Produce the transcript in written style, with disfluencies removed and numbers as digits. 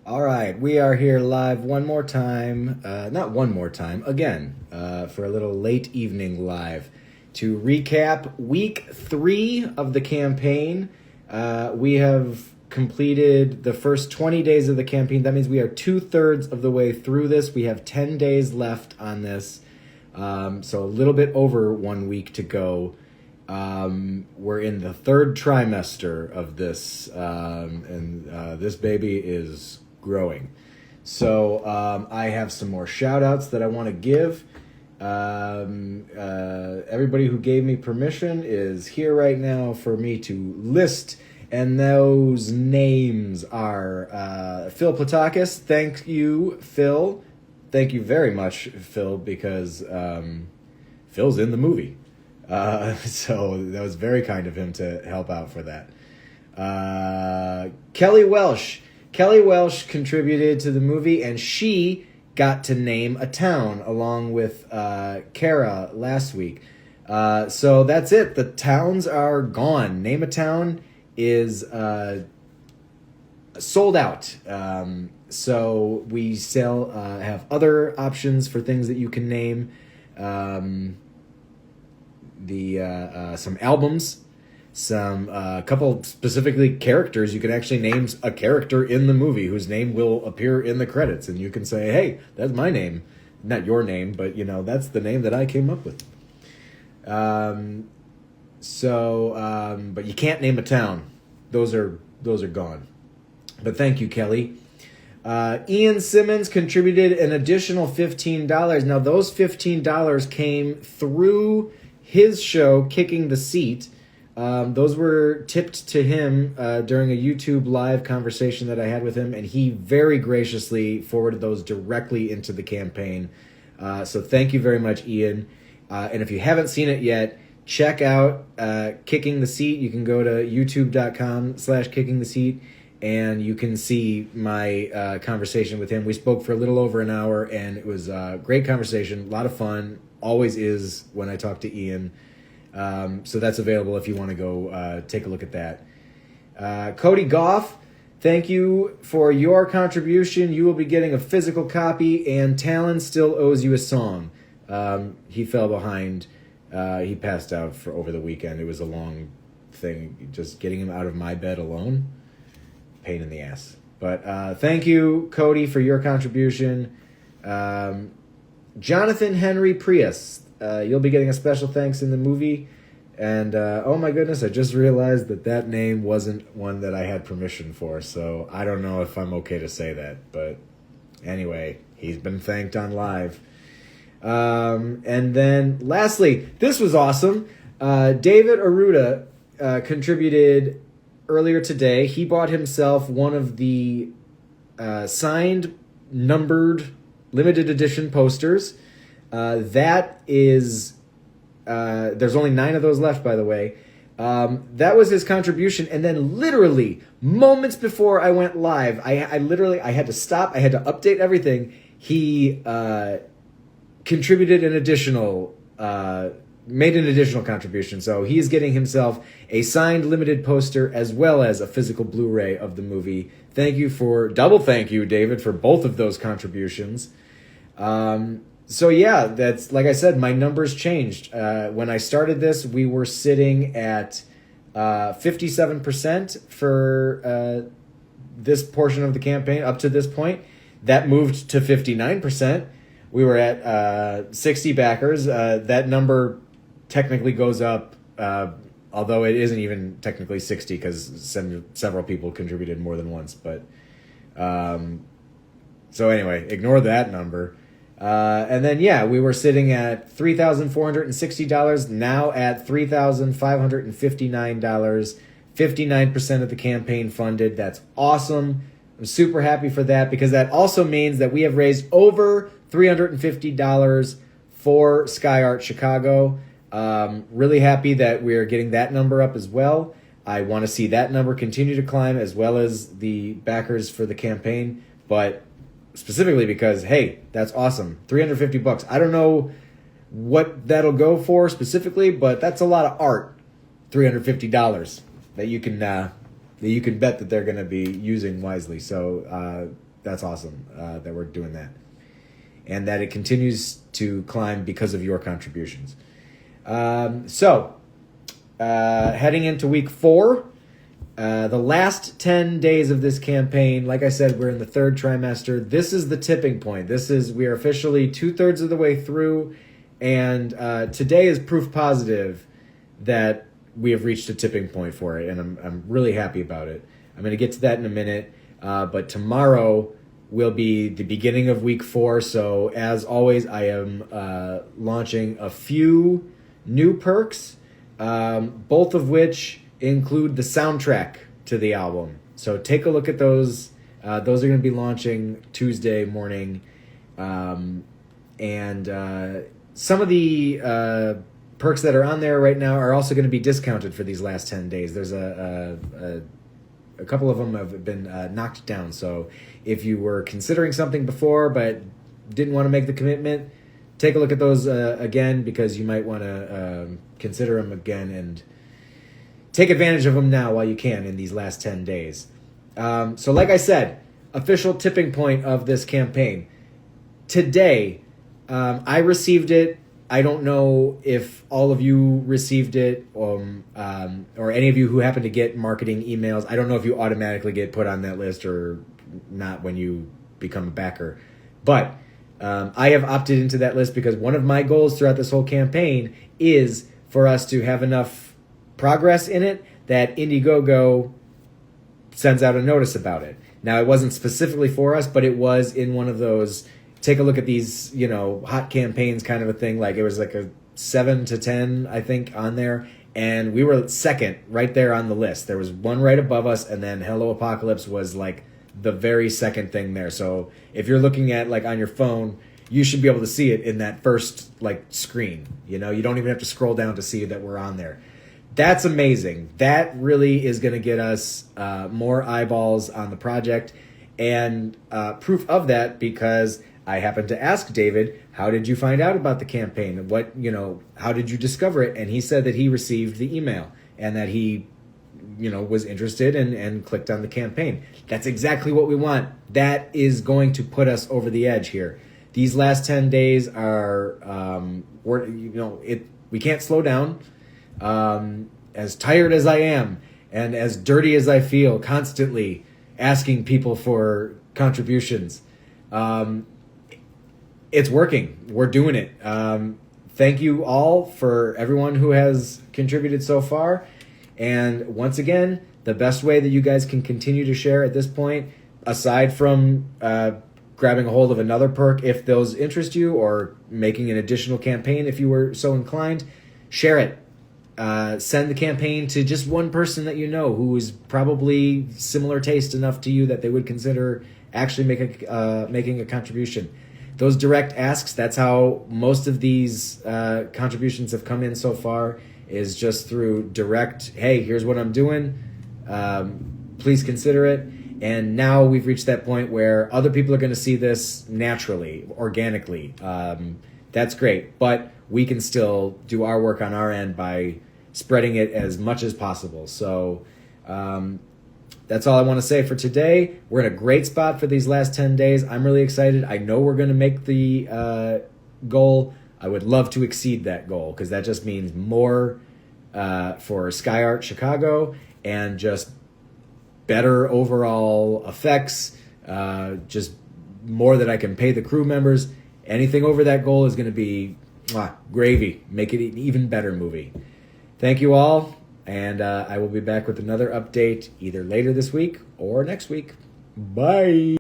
All right, we are here live one more time, not one more time, again, for a little late evening live to recap week 3 of the campaign. We have completed the first 20 days of the campaign. That means we are 2/3 of the way through this. We have 10 days left on this, so a little bit over 1 week to go. We're in the 3rd trimester of this, and this baby is growing. So I have some more shout outs that I want to give. Everybody who gave me permission is here right now for me to list, and those names are Phil Platakis. Thank you, Phil. Thank you very much, Phil, because Phil's in the movie. So that was very kind of him to help out for that. Kelly Welsh. Kelly Welsh contributed to the movie, and she got to name a town along with Kara last week. So that's it. The towns are gone. Name a Town is sold out. So we still have other options for things that you can name. Some albums, some couple specifically characters. You can actually name a character in the movie whose name will appear in the credits, and you can say, hey, that's my name. Not your name, but that's the name that I came up with. But you can't name a town. Those are gone. But thank you, Kelly. Ian Simmons contributed an additional $15. Now those $15 came through his show, Kicking the Seat. Those were tipped to him during a YouTube live conversation that I had with him, and he very graciously forwarded those directly into the campaign. So thank you very much, Ian. And if you haven't seen it yet, check out Kicking the Seat. You can go to youtube.com/kickingtheseat, and you can see my conversation with him. We spoke for a little over an hour, and it was a great conversation, a lot of fun. Always is when I talk to Ian. So that's available if you want to go take a look at that. Cody Goff, thank you for your contribution. You will be getting a physical copy, and Talon still owes you a song. He fell behind. He passed out over the weekend. It was a long thing. Just getting him out of my bed alone, pain in the ass. But thank you, Cody, for your contribution. Jonathan Henry Prius, you'll be getting a special thanks in the movie. And oh my goodness, I just realized that name wasn't one that I had permission for, so I don't know if I'm okay to say that. But anyway, he's been thanked on live. And then lastly, this was awesome. David Aruda contributed earlier today. He bought himself one of the signed, numbered, limited edition posters. That is, there's only 9 of those left, by the way. That was his contribution. And then literally moments before I went live, I had to stop. I had to update everything. He contributed an additional, made an additional contribution. So he's getting himself a signed limited poster as well as a physical Blu-ray of the movie. Thank you, David, for both of those contributions. So yeah, that's, like I said, my numbers changed. When I started this, we were sitting at 57% for this portion of the campaign up to this point. That moved to 59%. We were at 60 backers. That number technically goes up, although it isn't even technically 60 because several people contributed more than once. But so anyway, ignore that number. And then, yeah, we were sitting at $3,460, now at $3,559, 59% of the campaign funded. That's awesome. I'm super happy for that because that also means that we have raised over $350 for Sky Art Chicago. Really happy that we're getting that number up as well. I want to see that number continue to climb as well as the backers for the campaign, but specifically because, hey, that's awesome. $350. I don't know what that'll go for specifically, but that's a lot of art. $350 that you can bet that they're going to be using wisely. So that's awesome that we're doing that. And that it continues to climb because of your contributions. Heading into week 4, the last 10 days of this campaign, like I said, we're in the 3rd trimester. This is the tipping point. We are officially 2/3 of the way through, and today is proof positive that we have reached a tipping point for it, and I'm really happy about it. I'm going to get to that in a minute, but tomorrow will be the beginning of week 4. So as always, I am launching a few new perks, both of which include the soundtrack to the album. So take a look at those. Those are going to be launching Tuesday morning. And some of the perks that are on there right now are also going to be discounted for these last 10 days. There's a couple of them have been knocked down. So if you were considering something before but didn't want to make the commitment, take a look at those again, because you might want to consider them again and take advantage of them now while you can in these last 10 days. So like I said, official tipping point of this campaign. Today, I received it. I don't know if all of you received it, or any of you who happen to get marketing emails. I don't know if you automatically get put on that list or not when you become a backer. But I have opted into that list because one of my goals throughout this whole campaign is for us to have enough progress in it that Indiegogo sends out a notice about it. Now, it wasn't specifically for us, but it was in one of those take a look at these, hot campaigns kind of a thing. Like, it was like a 7 to 10, I think, on there. And we were second right there on the list. There was one right above us, and then Hello Apocalypse was like the very second thing there. So if you're looking at like on your phone, you should be able to see it in that first like screen. You don't even have to scroll down to see that we're on there. That's amazing. That really is going to get us more eyeballs on the project, and proof of that because I happened to ask David, how did you find out about the campaign? How did you discover it? And he said that he received the email and that he, was interested and clicked on the campaign. That's exactly what we want. That is going to put us over the edge here. These last 10 days are, we can't slow down. As tired as I am and as dirty as I feel constantly asking people for contributions, it's working. We're doing it. Thank you all for everyone who has contributed so far. And once again, the best way that you guys can continue to share at this point, aside from grabbing a hold of another perk if those interest you, or making an additional campaign if you were so inclined, share it. Send the campaign to just one person that you know who is probably similar taste enough to you that they would consider actually making a contribution. Those direct asks, that's how most of these contributions have come in so far, is just through direct, hey, here's what I'm doing, please consider it. And now we've reached that point where other people are going to see this naturally, organically. That's great, but we can still do our work on our end by spreading it as much as possible. So that's all I want to say for today. We're in a great spot for these last 10 days. I'm really excited. I know we're going to make the goal. I would love to exceed that goal, because that just means more for Sky Art Chicago and just better overall effects, just more that I can pay the crew members. Anything over that goal is going to be gravy. Make it an even better movie. Thank you all, and I will be back with another update either later this week or next week. Bye.